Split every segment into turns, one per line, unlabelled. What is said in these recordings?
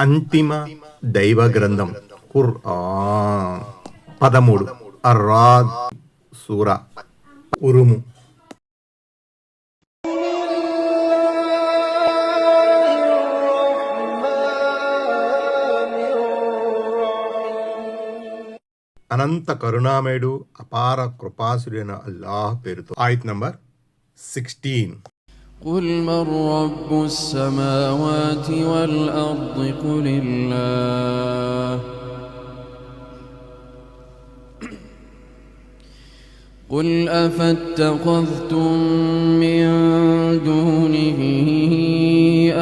అంతిమ దైవ గ్రంథం ఖుర్ఆన్. 13 అర్రాద్ సూర. ఉరుము. అనంత కరుణామయుడు అపార కృపాసుడైన అల్లాహ్ పేరుతో. ఆయత్ నంబర్ 16.
قل من رب السماوات والأرض قل الله قل أفاتخذتم من دونه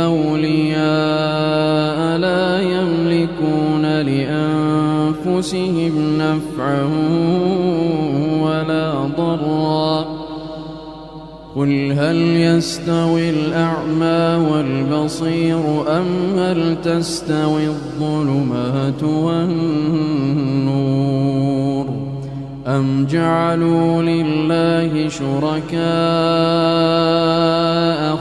أولياء لا يملكون لأنفسهم نفعا ولا ضرا قل هل يستوي الأعمى والبصير أم هل تستوي الظلمات والنور أم جعلوا لله شركاء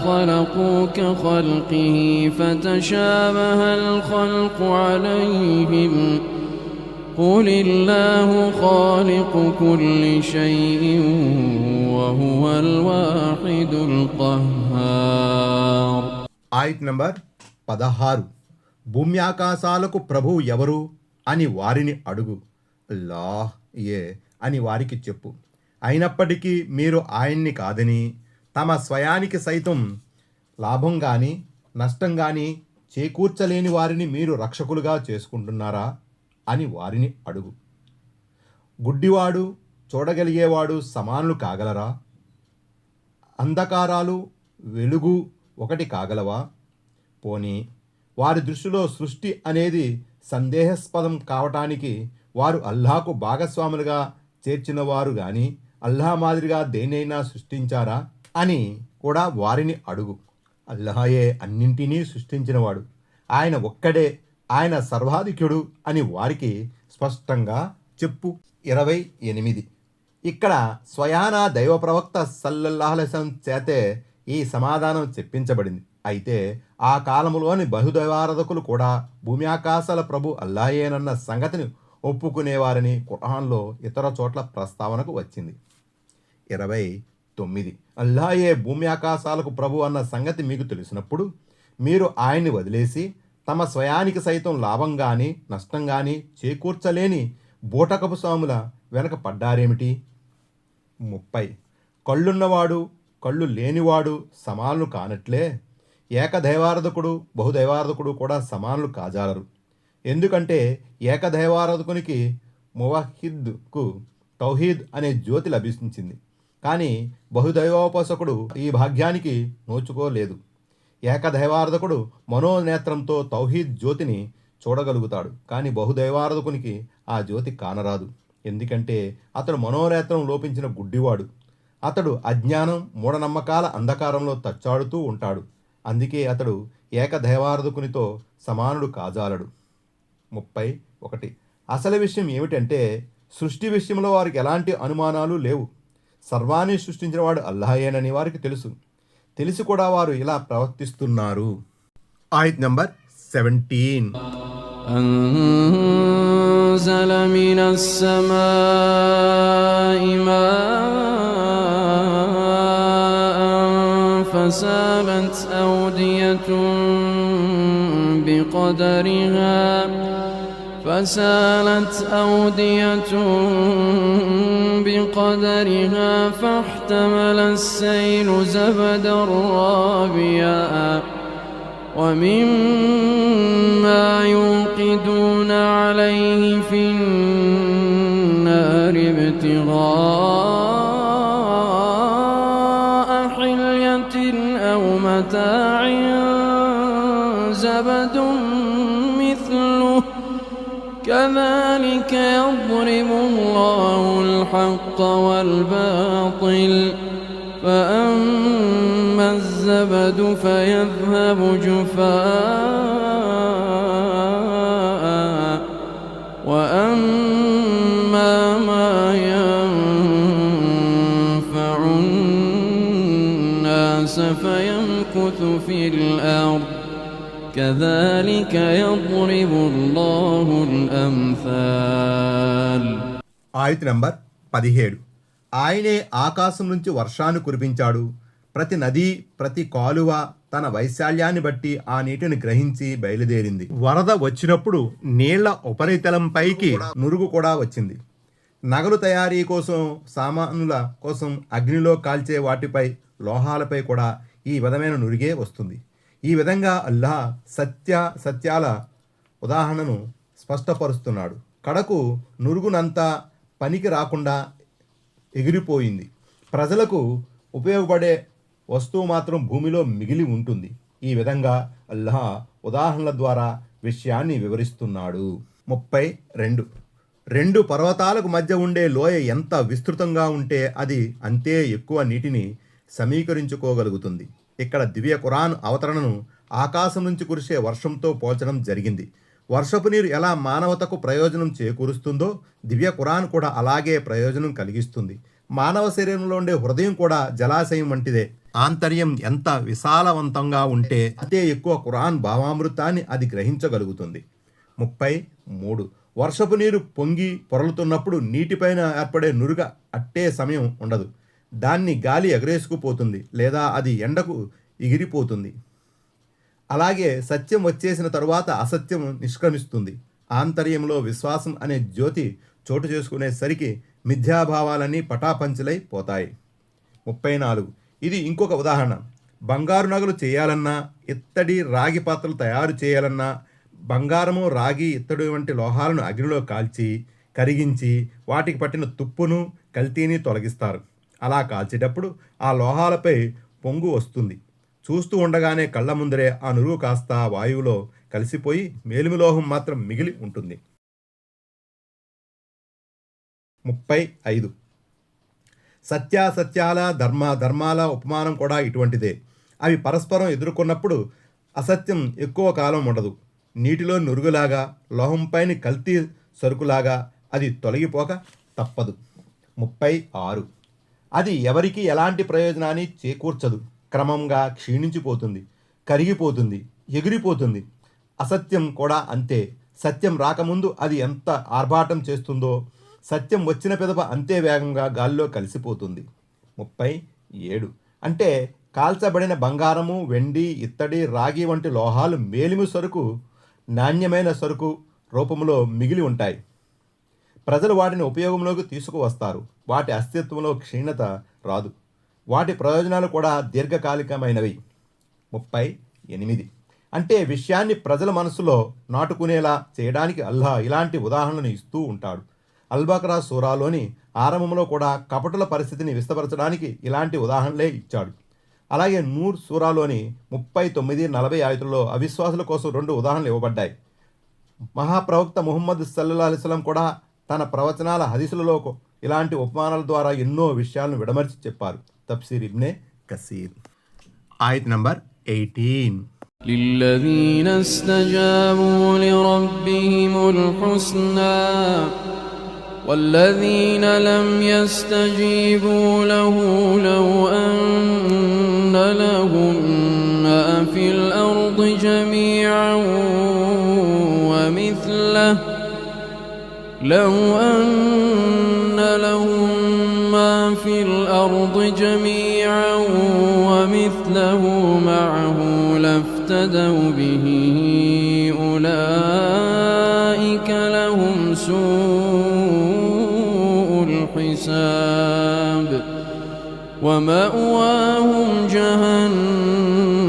خلقوا كخلقه فتشابه الخلق عليهم قل الله خالق كل شيء وهو الواحد القهار.
ఆయత్ నంబర్ 16. భూమి ఆకాశాలకు ప్రభువు ఎవరు అని వారిని అడుగు. అల్లాహ్ ఏ అని వారికి చెప్పు. అయినప్పటికీ మీరు ఆయన్ని కాదని తమ స్వయానికి సైతం లాభం గాని నష్టం గాని చేకూర్చలేని వారిని మీరు రక్షకులుగా చేసుకుంటున్నారా అని వారిని అడుగు. గుడ్డివాడు చూడగలిగేవాడు సమానులు కాగలరా? అంధకారాలు వెలుగు ఒకటి కాగలవా? పోనీ వారి దృష్టిలో సృష్టి అనేది సందేహాస్పదం కావటానికి వారు అల్లాహకు భాగస్వాములుగా చేర్చినవారు గాని అల్లాహ్ మాదిరిగా దేన్నైనా సృష్టించారా అని కూడా వారిని అడుగు. అల్లాహయే అన్నింటినీ సృష్టించినవాడు, ఆయన ఒక్కడే, ఆయన సర్వాధికుడు అని వారికి స్పష్టంగా చెప్పు. 28. ఇక్కడ స్వయానా దైవ ప్రవక్త సల్లల్లాహు అలైహి వసల్లం చేతే ఈ సమాధానం చెప్పించబడింది. అయితే ఆ కాలంలోని బహుదైవారాధకులు కూడా భూమి ఆకాశాల ప్రభు అల్లాహేనన్న సంగతిని ఒప్పుకునేవారని ఖురాన్లో ఇతర చోట్ల ప్రస్తావనకు వచ్చింది. 29. అల్లాహే భూమి ఆకాశాలకు ప్రభు అన్న సంగతి మీకు తెలిసినప్పుడు మీరు ఆయన్ని వదిలేసి తమ స్వయానికి సైతం లాభం కానీ నష్టం కానీ చేకూర్చలేని బూటకపు స్వాముల వెనక పడ్డారేమిటి? 30. కళ్ళున్నవాడు కళ్ళు లేనివాడు సమానులు కానట్లే ఏకదైవారాధకుడు బహుదైవారాధకుడు కూడా సమానులు కాజాలరు. ఎందుకంటే ఏకదైవారాధకునికి మువహిద్కు తౌహీద్ అనే జ్యోతి లభించింది, కానీ బహుదైవోపాసకుడు ఈ భాగ్యానికి నోచుకోలేదు. ఏకదైవారాధకుడు మనోనేత్రంతో తౌహీద్ జ్యోతిని చూడగలుగుతాడు, కానీ బహుదైవారాధకునికి ఆ జ్యోతి కానరాదు. ఎందుకంటే అతడు మనోనేత్రం లోపించిన గుడ్డివాడు. అతడు అజ్ఞానం మూఢనమ్మకాల అంధకారంలో తచ్చాడుతూ ఉంటాడు. అందుకే అతడు ఏకదైవారాధకునితో సమానుడు కాజాలడు. 31. అసలు విషయం ఏమిటంటే సృష్టి విషయంలో వారికి ఎలాంటి అనుమానాలు లేవు. సర్వాన్ని సృష్టించిన వాడు అల్లాహేనని వారికి తెలుసు. తెలిసి కూడా వారు ఇలా ప్రవర్తిస్తున్నారు. ఆయత్ నంబర్ 17.
أنزل من السماء ماء فسالت أودية بقدرها فاحتمل السيل زبدا رابيا ومما يوقدون عليه في النار ابتغاء حلية أو متاع زبد مثله كذلك يضرب الله الحق والباطل فأما الزبد فيذهب جفاء وأما ما ينفع الناس فيمكث في الأرض كذلك يضرب الله الأمثال.
ఆయత నంబర్ 17. ఆయనే ఆకాశం నుంచి వర్షాన్ని కురిపించాడు. ప్రతి నది ప్రతి కాలువ తన వైశాల్యాన్ని బట్టి ఆ నీటిని గ్రహించి బయలుదేరింది. వరద వచ్చినప్పుడు నీళ్ల ఉపరితలం పైకి నురుగు కూడా వచ్చింది. నగలు తయారీ కోసం సామానుల కోసం అగ్నిలో కాల్చే వాటిపై లోహాలపై కూడా ఈ విధమైన నురిగే వస్తుంది. ఈ విధంగా అల్లాహ్ సత్యాల ఉదాహరణను స్పష్టపరుస్తున్నాడు. కడకు నురుగునంతా పనికి రాకుండా ఎగిరిపోయింది. ప్రజలకు ఉపయోగపడే వస్తువు మాత్రం భూమిలో మిగిలి ఉంటుంది. ఈ విధంగా అల్లాహ్ ఉదాహరణల ద్వారా విషయాన్ని వివరిస్తున్నాడు. 32. రెండు పర్వతాలకు మధ్య ఉండే లోయ ఎంత విస్తృతంగా ఉంటే అది అంతే ఎక్కువ నీటిని సమీకరించుకోగలుగుతుంది. ఇక్కడ దివ్య ఖురాన్ అవతరణను ఆకాశం నుంచి కురిసే వర్షంతో పోల్చడం జరిగింది. వర్షపు నీరు ఎలా మానవతకు ప్రయోజనం చేకూరుస్తుందో దివ్య ఖురాన్ కూడా అలాగే ప్రయోజనం కలిగిస్తుంది. మానవ శరీరంలో ఉండే హృదయం కూడా జలాశయం వంటిదే. ఆంతర్యం ఎంత విశాలవంతంగా ఉంటే అంతే ఎక్కువ ఖురాన్ భావామృతాన్ని అది గ్రహించగలుగుతుంది. 33. వర్షపు నీరు పొంగి పొరలుతున్నప్పుడు నీటిపైన ఏర్పడే నురుగ అట్టే సమయం ఉండదు. దాన్ని గాలి ఎగరేసుకుపోతుంది లేదా అది ఎండకు ఎగిరిపోతుంది. అలాగే సత్యం వచ్చేసిన తరువాత అసత్యం నిష్క్రమిస్తుంది. ఆంతర్యంలో విశ్వాసం అనే జ్యోతి చోటు చేసుకునేసరికి మిథ్యాభావాలన్నీ పటాపంచలై పోతాయి. 34. ఇది ఇంకొక ఉదాహరణ. బంగారు నగలు చేయాలన్నా, ఇత్తడి రాగి పాత్రలు తయారు చేయాలన్నా బంగారము రాగి ఇత్తడి వంటి లోహాలను అగ్నిలో కాల్చి కరిగించి వాటికి పట్టిన తుప్పును కల్తీని తొలగిస్తారు. అలా కాల్చేటప్పుడు ఆ లోహాలపై పొంగు వస్తుంది. చూస్తూ ఉండగానే కళ్ళ ముందరే ఆ నురుగు కాస్త వాయువులో కలిసిపోయి మేలిమి లోహం మాత్రం మిగిలి ఉంటుంది. 35. సత్యాసత్యాల ధర్మాల ఉపమానం కూడా ఇటువంటిదే. అవి పరస్పరం ఎదుర్కొన్నప్పుడు అసత్యం ఎక్కువ కాలం ఉండదు. నీటిలో నురుగులాగా లోహంపైన కల్తీ సరుకులాగా అది తొలగిపోక తప్పదు. 36. అది ఎవరికి ఎలాంటి ప్రయోజనాన్ని చేకూర్చదు. క్రమంగా క్షీణించిపోతుంది, కరిగిపోతుంది, ఎగిరిపోతుంది. అసత్యం కూడా అంతే. సత్యం రాకముందు అది ఎంత ఆర్భాటం చేస్తుందో సత్యం వచ్చిన పిదప అంతే వేగంగా గాల్లో కలిసిపోతుంది. 37. అంటే కాల్చబడిన బంగారము, వెండి, ఇత్తడి, రాగి వంటి లోహాలు మేలిమి సరుకు, నాణ్యమైన సరుకు రూపంలో మిగిలి ఉంటాయి. ప్రజలు వాటిని ఉపయోగంలోకి తీసుకువస్తారు. వాటి అస్తిత్వంలో క్షీణత రాదు. వాటి ప్రయోజనాలు కూడా దీర్ఘకాలికమైనవి. 38. అంటే విషయాన్ని ప్రజల మనసులో నాటుకునేలా చేయడానికి అల్లాహ్ ఇలాంటి ఉదాహరణను ఇస్తూ ఉంటాడు. అల్-బకరా సూరాలోని ఆరంభంలో కూడా కపటుల పరిస్థితిని విస్తపరచడానికి ఇలాంటి ఉదాహరణలే ఇచ్చాడు. అలాగే నూర్ సూరాలోని 39-40 ఆయతుల్లో అవిశ్వాసుల కోసం 2 ఉదాహరణలు ఇవ్వబడ్డాయి. మహాప్రవక్త ముహమ్మద్ సల్లల్లాహు అలైహి వసల్లం కూడా తన ప్రవచనాల హదీసులలో ఇలాంటి ఉపమానాల ద్వారా ఎన్నో విషయాలను విడమర్చి చెప్పారు. తఫ్సీర్ ఇబ్నే కసీర్. ఆయత నంబర్ 18.
للذين استجابوا لربهم الحسنى والذين لم يستجيبوا له لو أن لهم ما في الأرض جميعا ومثله في الأرض جميعا ومثله معه لافتدوا به أولئك لهم سوء الحساب ومأواهم جهنم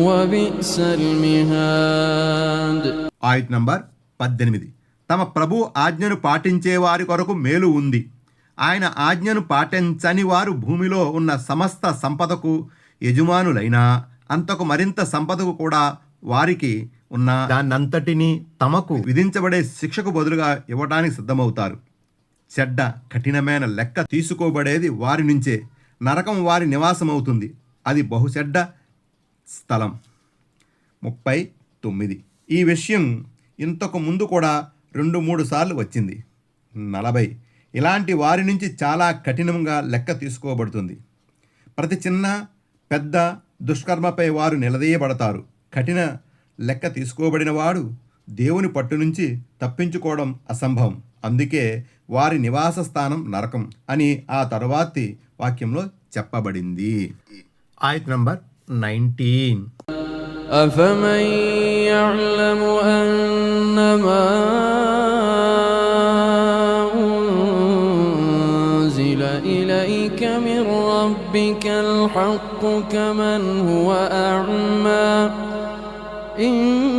وبئس المهاد.
ఆయత్ నంబర్ 18. తమ ప్రభు ఆజ్ఞను పాటించే వారి కొరకు మేలు ఉంది. ఆయన ఆజ్ఞను పాటించని వారు భూమిలో ఉన్న సమస్త సంపదకు యజమానులైనా అంతకు మరింత సంపదకు కూడా వారికి ఉన్న దాన్నంతటినీ తమకు విధించబడే శిక్షకు బదులుగా ఇవ్వడానికి సిద్ధమవుతారు. చెడ్డ కఠినమైన లెక్క తీసుకోబడేది వారి నుంచే. నరకం వారి నివాసం అవుతుంది. అది బహుచెడ్డ స్థలం. 39. ఈ విషయం ఇంతకు ముందు కూడా 2-3 సార్లు వచ్చింది. 40. ఇలాంటి వారి నుంచి చాలా కఠినంగా లెక్క తీసుకోబడుతుంది. ప్రతి చిన్న పెద్ద దుష్కర్మపై వారు నిలదీయబడతారు. కఠిన లెక్క తీసుకోబడినవాడు దేవుని పట్టు నుంచి తప్పించుకోవడం అసంభవం. అందుకే వారి నివాస స్థానం నరకం అని ఆ తరువాతి వాక్యంలో చెప్పబడింది. ఆయత్ నంబర్ 19.
أفمن يعلم أنما أنزل إليك من ربك الحق كمن هو أعمى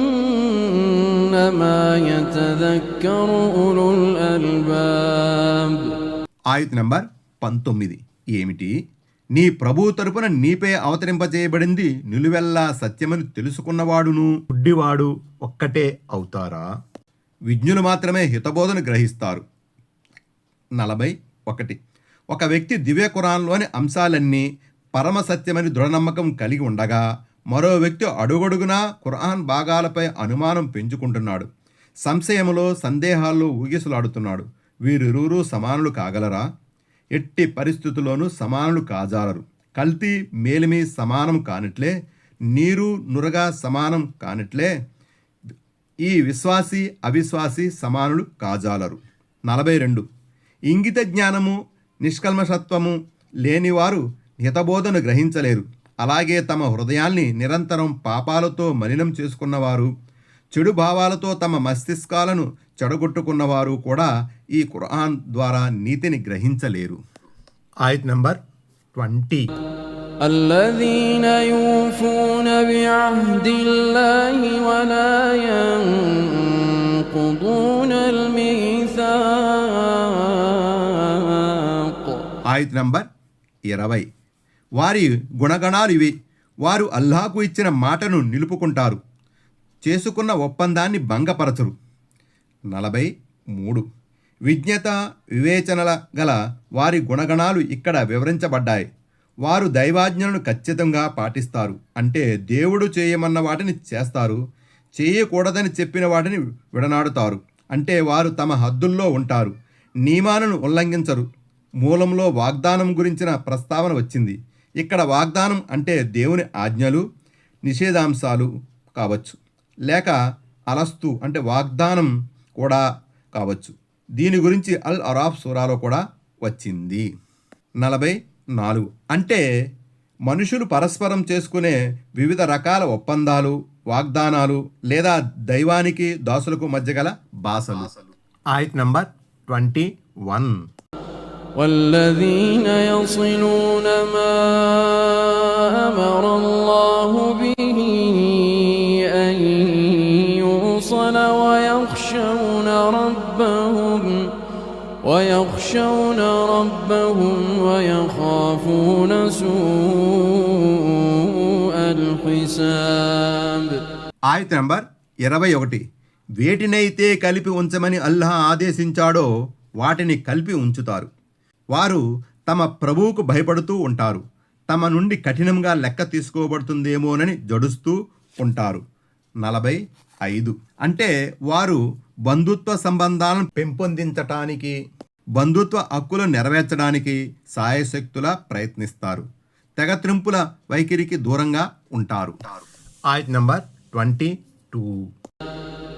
إنما يتذكر أولو الألباب.
ఆయత్ నంబర్ 19 ఏమిటి? నీ ప్రభు తరపున నీపై అవతరింపజేయబడింది నిలువెల్లా సత్యమని తెలుసుకున్నవాడును గుడ్డివాడు ఒక్కటే అవుతారా? విజ్ఞులు మాత్రమే హితబోధను గ్రహిస్తారు. 41. ఒక వ్యక్తి దివ్య ఖురాన్లోని అంశాలన్నీ పరమ సత్యమని దృఢనమ్మకం కలిగి ఉండగా మరో వ్యక్తి అడుగడుగునా ఖురాన్ భాగాలపై అనుమానం పెంచుకుంటున్నాడు. సంశయములో సందేహాల్లో ఊగిసలాడుతున్నాడు. వీరిరువురూ సమానులు కాగలరా? ఎట్టి పరిస్థితుల్లోనూ సమానులు కాజాలరు. కల్తీ మేలిమి సమానం కానిట్లే, నీరు నురగా సమానం కానిట్లే ఈ విశ్వాసి అవిశ్వాసి సమానులు కాజాలరు. 42. ఇంగిత జ్ఞానము నిష్కల్మషత్వము లేనివారు హితబోధను గ్రహించలేరు. అలాగే తమ హృదయాల్ని నిరంతరం పాపాలతో మలినం చేసుకున్నవారు, చెడు భావాలతో తమ మస్తిష్కాలను చెడగొట్టుకున్నవారు కూడా ఈ ఖురాన్ ద్వారా నీతిని గ్రహించలేరు. ఆయత్ నంబర్ 20.
الذين يوفون بعهد الله ولا ينقضون الميثاق.
ఆయత్ నంబర్ 20. వారి గుణగణాలు ఇవి: వారు అల్లాహకు ఇచ్చిన మాటను నిలుపుకుంటారు, చేసుకున్న ఒప్పందాన్ని భంగపరచరు. 43. విజ్ఞత వివేచనల గల వారి గుణగణాలు ఇక్కడ వివరించబడ్డాయి. వారు దైవాజ్ఞలను ఖచ్చితంగా పాటిస్తారు. అంటే దేవుడు చేయమన్న వాటిని చేస్తారు, చేయకూడదని చెప్పిన వాటిని విడనాడుతారు. అంటే వారు తమ హద్దుల్లో ఉంటారు, నియమాలను ఉల్లంఘించరు. మూలంలో వాగ్దానం గురించిన ప్రస్తావన వచ్చింది. ఇక్కడ వాగ్దానం అంటే దేవుని ఆజ్ఞలు నిషేధాంశాలు కావచ్చు, లేక అలస్తు అంటే వాగ్దానం కూడా కావచ్చు. దీని గురించి అల్ అరాఫ్ సూరాలో కూడా వచ్చింది. 44. అంటే మనుషులు పరస్పరం చేసుకునే వివిధ రకాల ఒప్పందాలు, వాగ్దానాలు లేదా దైవానికి దాసులకు మధ్య గల భాషలు. ఆయత్ నంబర్ 21.
والذين يصلون ما أمر الله به أن يوصل ويخشون ربهم ويخافون سوء الحساب.
ఆయత్ నంబర్ 21. వేటినైతే కలిపి ఉంచమని అల్లాహ్ ఆదేశించాడో వాటిని కలిపి ఉంచుతారు. వారు తమ ప్రభువుకు భయపడుతూ ఉంటారు. తమ నుండి కఠినంగా లెక్క తీసుకోబడుతుందేమోనని జడుస్తూ ఉంటారు. 45. అంటే వారు బంధుత్వ సంబంధాలను పెంపొందించటానికి, బంధుత్వ హక్కులు నెరవేర్చడానికి సాయశక్తులా ప్రయత్నిస్తారు. తెగత్రింపుల వైఖరికి దూరంగా ఉంటారు. ఆయత్ నంబర్ 22.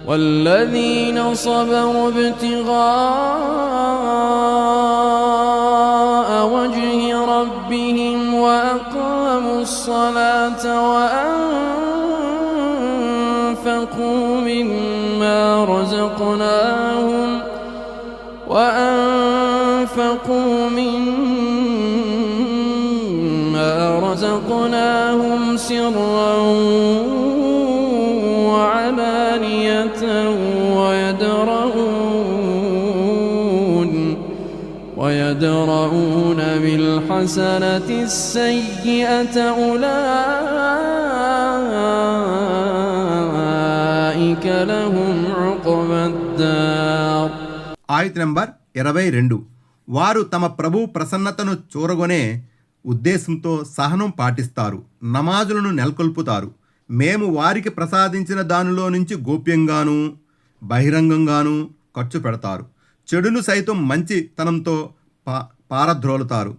والذين صبروا ابتغاء وجه ربهم وأقاموا الصلاة وأنفقوا مما رزقناهم سرا وعلانية ويدرؤون بالحسنة السيئة أولئك لهم عقبى الدار.
ఆయత్ నంబర్ 22. వారు తమ ప్రభు ప్రసన్నతను చూరగొనే ఉద్దేశంతో సహనం పాటిస్తారు, నమాజులను నెలకొల్పుతారు. మేము వారికి ప్రసాదించిన దానిలో నుంచి గోప్యంగాను బహిరంగంగాను ఖర్చు పెడతారు. చెడును సైతం మంచితనంతో పారద్రోలుతారు.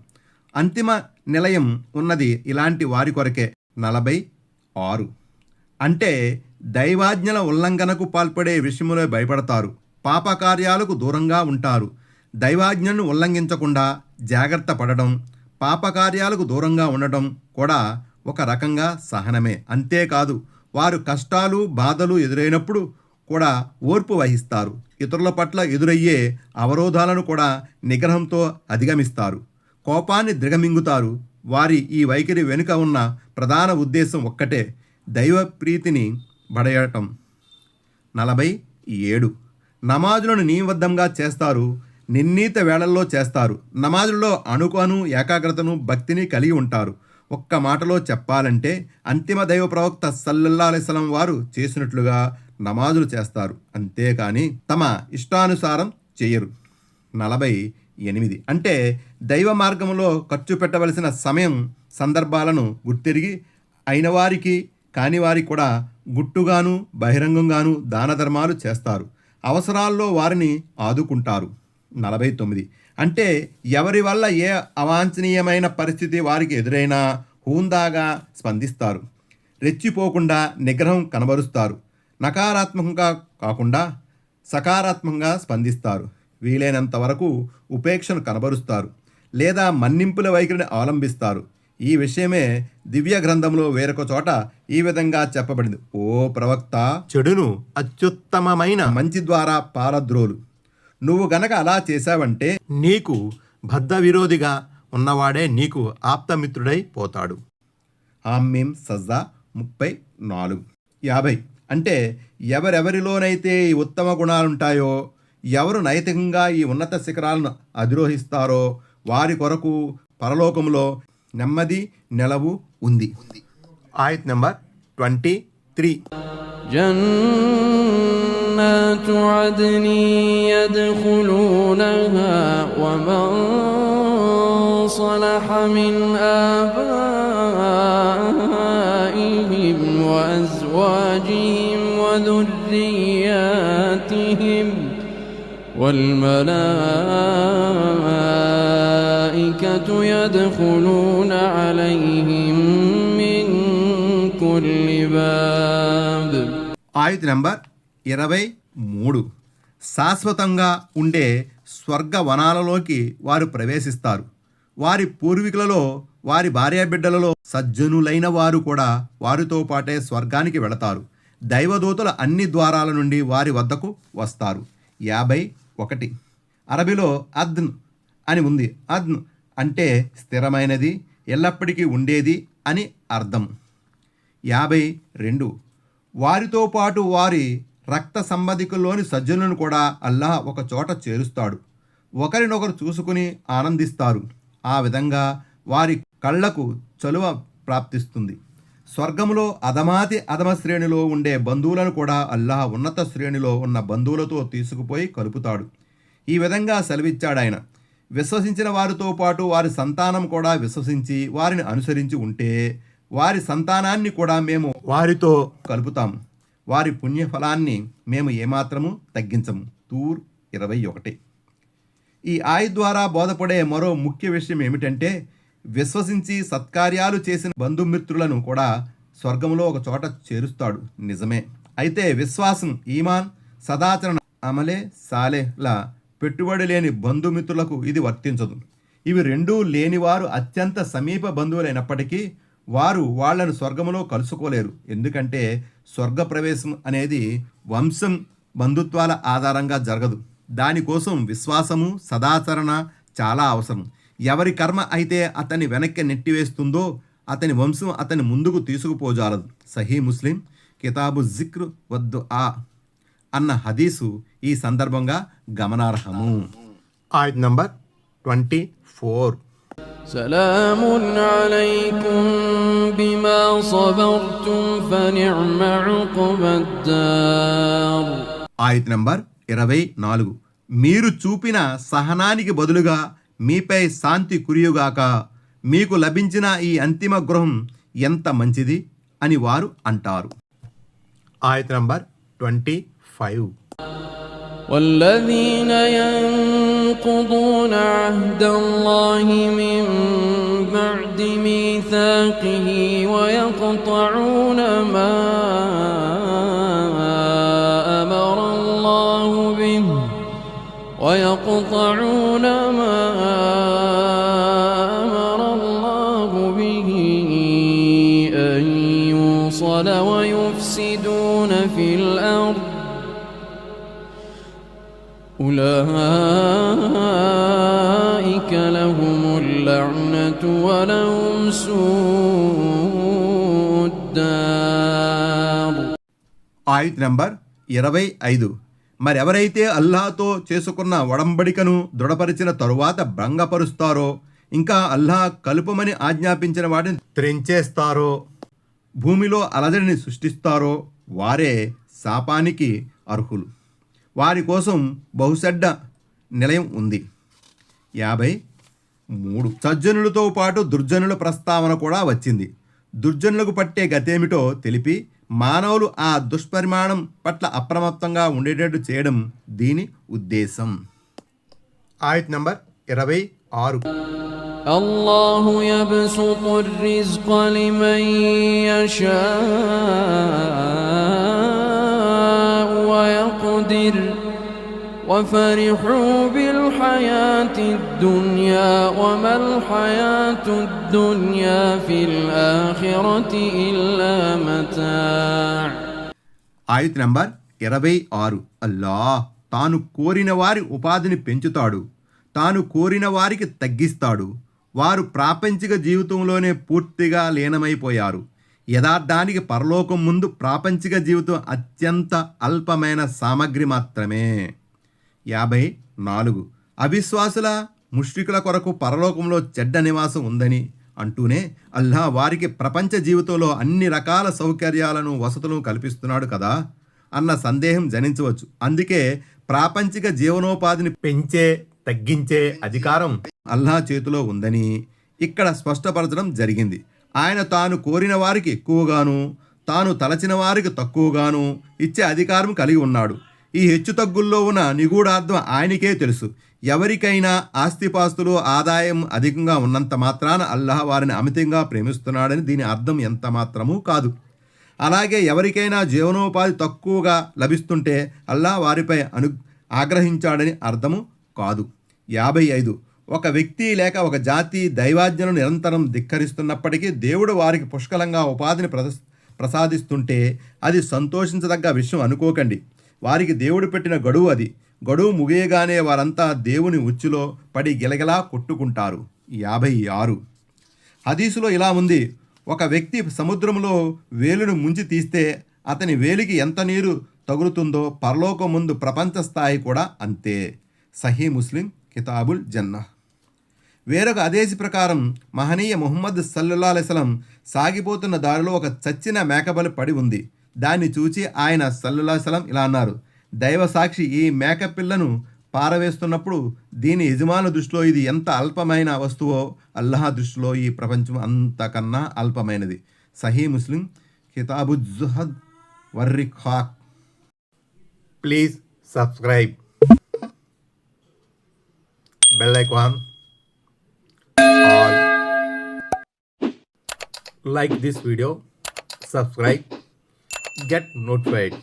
అంతిమ నిలయం ఉన్నది ఇలాంటి వారి కొరకే. 46. అంటే దైవాజ్ఞల ఉల్లంఘనకు పాల్పడే విషయములో భయపడతారు, పాపకార్యాలకు దూరంగా ఉంటారు. దైవాజ్ఞను ఉల్లంఘించకుండా జాగ్రత్త పడడం, పాపకార్యాలకు దూరంగా ఉండడం కూడా ఒక రకంగా సహనమే. అంతేకాదు, వారు కష్టాలు బాధలు ఎదురైనప్పుడు కూడా ఓర్పు వహిస్తారు. ఇతరుల పట్ల ఎదురయ్యే అవరోధాలను కూడా నిగ్రహంతో అధిగమిస్తారు. కోపాన్ని దిగమింగుతారు. వారి ఈ వైఖరి వెనుక ఉన్న ప్రధాన ఉద్దేశం ఒక్కటే, దైవ ప్రీతిని బడయటం. 47. నమాజులను నియమబద్ధంగా చేస్తారు, నిర్ణీత వేళల్లో చేస్తారు. నమాజులలో అణుకును ఏకాగ్రతను భక్తిని కలిగి ఉంటారు. ఒక్క మాటలో చెప్పాలంటే అంతిమ దైవ ప్రవక్త సల్లల్లాహు అలైహి వసల్లం వారు చేసినట్లుగా నమాజులు చేస్తారు, అంతేకాని తమ ఇష్టానుసారం చేయరు. 48. అంటే దైవ మార్గంలో ఖర్చు పెట్టవలసిన సమయం సందర్భాలను గుర్తెరిగి అయిన వారికి కాని వారికి కూడా గుట్టుగాను బహిరంగంగాను దాన ధర్మాలు చేస్తారు. అవసరాల్లో వారిని ఆదుకుంటారు. 49. అంటే ఎవరి వల్ల ఏ అవాంఛనీయమైన పరిస్థితి వారికి ఎదురైనా హూందాగా స్పందిస్తారు. రెచ్చిపోకుండా నిగ్రహం కనబరుస్తారు. నకారాత్మకంగా కాకుండా సకారాత్మకంగా స్పందిస్తారు. వీలైనంత వరకు ఉపేక్షను కనబరుస్తారు లేదా మన్నింపుల వైఖరిని అవలంబిస్తారు. ఈ విషయమే దివ్య గ్రంథంలో వేరొక చోట ఈ విధంగా చెప్పబడింది: ఓ ప్రవక్త, చెడును అత్యుత్తమమైన మంచి ద్వారా పారద్రోలు. నువ్వు గనక అలా చేశావంటే నీకు బద్ధ విరోధిగా ఉన్నవాడే నీకు ఆప్తమిత్రుడై పోతాడు. ఆమ్మీం సజ్జా 34. 50. అంటే ఎవరెవరిలోనైతే ఈ ఉత్తమ గుణాలుంటాయో, ఎవరు నైతికంగా ఈ ఉన్నత శిఖరాలను అధిరోహిస్తారో వారి కొరకు పరలోకంలో నెమ్మది నెలవు ఉంది. ఆయత్ నెంబర్ 23.
జన్నాతు అద్ని యద్ఖులూనహా వమన్ صلح من آبائهم وأزواجهم وذرياتهم والملائكة يدخلون عليهم من كل باب.
ఆయత్ నంబర్ 23. శాశ్వతంగా ఉండే స్వర్గ వనాలలోకి వారు ప్రవేశిస్తారు. వారి పూర్వీకులలో వారి భార్యాబిడ్డలలో సజ్జనులైన వారు కూడా వారితో పాటే స్వర్గానికి వెళతారు. దైవదూతల అన్ని ద్వారాల నుండి వారి వద్దకు వస్తారు. 51. అరబీలో అద్న్ అని ఉంది. అద్న్ అంటే స్థిరమైనది, ఎల్లప్పటికీ ఉండేది అని అర్థం. 52. వారితో పాటు వారి రక్త సంబంధికుల్లోని సజ్జనులను కూడా అల్లాహ్ ఒక చోట చేరుస్తాడు. ఒకరినొకరు చూసుకుని ఆనందిస్తారు. ఆ విధంగా వారి కళ్ళకు చలువ ప్రాప్తిస్తుంది. స్వర్గంలో అధమాతి అధమ శ్రేణిలో ఉండే బంధువులను కూడా అల్లాహ్ ఉన్నత శ్రేణిలో ఉన్న బంధువులతో తీసుకుపోయి కలుపుతాడు. ఈ విధంగా సెలవిచ్చాడాయన: విశ్వసించిన వారితో పాటు వారి సంతానం కూడా విశ్వసించి వారిని అనుసరించి ఉంటే వారి సంతానాన్ని కూడా మేము వారితో కలుపుతాము. వారి పుణ్యఫలాన్ని మేము ఏమాత్రము తగ్గించము. తూర్ 21. ఈ ఆయత్ ద్వారా బోధపడే మరో ముఖ్య విషయం ఏమిటంటే, విశ్వసించి సత్కార్యాలు చేసిన బంధుమిత్రులను కూడా స్వర్గంలో ఒక చోట చేరుస్తాడు. నిజమే. అయితే విశ్వాసం, ఈమాన్, సదాచరణ, అమలే సాలెహ్ల పెట్టుబడి లేని బంధుమిత్రులకు ఇది వర్తించదు. ఇవి రెండూ లేనివారు అత్యంత సమీప బంధువులైనప్పటికీ వారు వాళ్లను స్వర్గంలో కలుసుకోలేరు. ఎందుకంటే స్వర్గ ప్రవేశం అనేది వంశం బంధుత్వాల ఆధారంగా జరగదు. దానికోసం విశ్వాసము, సదాచరణ చాలా అవసరం. ఎవరి కర్మ అయితే అతన్ని వెనక్కి నెట్టివేస్తుందో అతని వంశం అతని ముందుకు తీసుకుపోజాలదు. సహీ ముస్లిం కితాబు జిక్ర్ వద్దు ఆ అన్న హదీసు ఈ సందర్భంగా గమనార్హము. ఆయత్ నంబర్ 24.
సలామున్ అలైకుం బిమా సబర్తుం ఫని'మ ఉక్బద్దార్.
ఆయత్ నంబర్ 24. మీరు చూపిన సహనానికి బదులుగా మీపై శాంతి కురియుగాక. మీకు లభించిన ఈ అంతిమ గృహం ఎంత మంచిది అని వారు అంటారు. ఆయత్ నంబర్ 25.
والذين ينقضون عهد الله من بعد ميثاقه ويقطعون ما الله به ويقطعون ما أمر الله به أن يوصل ويفسدون في الأرض أولئك لهم اللعنة ولهم سوء الدار.
ఆయత్ నంబర్ 25. మరెవరైతే అల్లాహతో చేసుకున్న ఒడంబడికను దృఢపరిచిన తరువాత భంగపరుస్తారో, ఇంకా అల్లాహ్ కలుపమని ఆజ్ఞాపించిన వాటిని త్రెంచేస్తారో, భూమిలో అలజడిని సృష్టిస్తారో వారే శాపానికి అర్హులు. వారి కోసం బహుశడ్డ నిలయం ఉంది. 53. సజ్జనులతో పాటు దుర్జనుల ప్రస్తావన కూడా వచ్చింది. దుర్జనులకు పట్టే గతేమిటో తెలిపి మానవులు ఆ దుష్పరిమాణం పట్ల అప్రమత్తంగా ఉండేటట్టు చేయడం దీని ఉద్దేశం. ఆయత్ నంబర్ 26.
الله يبسط الرزق لمن يشاء ويقدر وفرحوا بالحياة الدنيا وما الحياة الدنيا في الآخرة إلا متاع.
ఆయత్ నంబర్ 26. అల్లాహ్ తాను కోరిన వారి ఉపాధిని పెంచుతాడు, తాను కోరిన వారికి తగ్గిస్తాడు. వారు ప్రాపంచిక జీవితంలోనే పూర్తిగా లీనమైపోయారు. యథార్థానికి పరలోకం ముందు ప్రాపంచిక జీవితం అత్యంత అల్పమైన సామగ్రి మాత్రమే. 54. అవిశ్వాసుల ముష్రికుల కొరకు పరలోకంలో చెడ్డ నివాసం ఉందని అంటూనే అల్లాహ్ వారికి ప్రపంచ జీవితంలో అన్ని రకాల సౌకర్యాలను వసతులను కల్పిస్తున్నాడు కదా అన్న సందేహం జనించవచ్చు. అందుకే ప్రాపంచిక జీవనోపాధిని పెంచే తగ్గించే అధికారం అల్లాహ్ చేతిలో ఉందని ఇక్కడ స్పష్టపరచడం జరిగింది. ఆయన తాను కోరిన వారికి ఎక్కువగాను, తాను తలచిన వారికి తక్కువగాను ఇచ్చే అధికారం కలిగి ఉన్నాడు. ఈ హెచ్చుతగ్గుల్లో ఉన్న నిగూఢార్థం ఆయనకే తెలుసు. ఎవరికైనా ఆస్తిపాస్తులు ఆదాయం అధికంగా ఉన్నంత మాత్రాన అల్లాహ్ వారిని అమితంగా ప్రేమిస్తున్నాడని దీని అర్థం ఎంత మాత్రమూ కాదు. అలాగే ఎవరికైనా జీవనోపాధి తక్కువగా లభిస్తుంటే అల్లాహ్ వారిపై ఆగ్రహించాడని అర్థము కాదు. 55. ఒక వ్యక్తి లేక ఒక జాతి దైవాజ్ఞను నిరంతరం ధిక్కరిస్తున్నప్పటికీ దేవుడు వారికి పుష్కలంగా ఉపాధిని ప్రసాదిస్తుంటే అది సంతోషించదగ్గ విషయం అనుకోకండి. వారికి దేవుడు పెట్టిన గడువు అది. గడువు ముగియగానే వారంతా దేవుని ఉచ్చులో పడి గిలగిలా కొట్టుకుంటారు. 56. హదీసులో ఇలా ఉంది: ఒక వ్యక్తి సముద్రంలో వేలును ముంచి తీస్తే అతని వేలికి ఎంత నీరు తగులుతుందో పరలోకం ముందు ప్రపంచ స్థాయి కూడా అంతే. సహీ ముస్లిం కితాబుల్ జన్నా. వేరొక ఆదేశి ప్రకారం మహనీయ ముహమ్మద్ సల్లల్లాహు అలైహి వసల్లం సాగిపోతున్న దారిలో ఒక చచ్చిన మేకబలి పడి ఉంది. దాన్ని చూచి ఆయన సల్లల్లాహు అలైహి వసల్లం ఇలా అన్నారు: దైవ సాక్షి, ఈ మేకపిల్లను పారవేస్తున్నప్పుడు దీని యజమానుల దృష్టిలో ఇది ఎంత అల్పమైన వస్తువో అల్లాహ్ దృష్టిలో ఈ ప్రపంచం అంతకన్నా అల్పమైనది. సహీ ముస్లిం కితాబు జుహద్ వర్రిఖాక్. Please subscribe. Bell icon, all. Like this video, subscribe, get notified.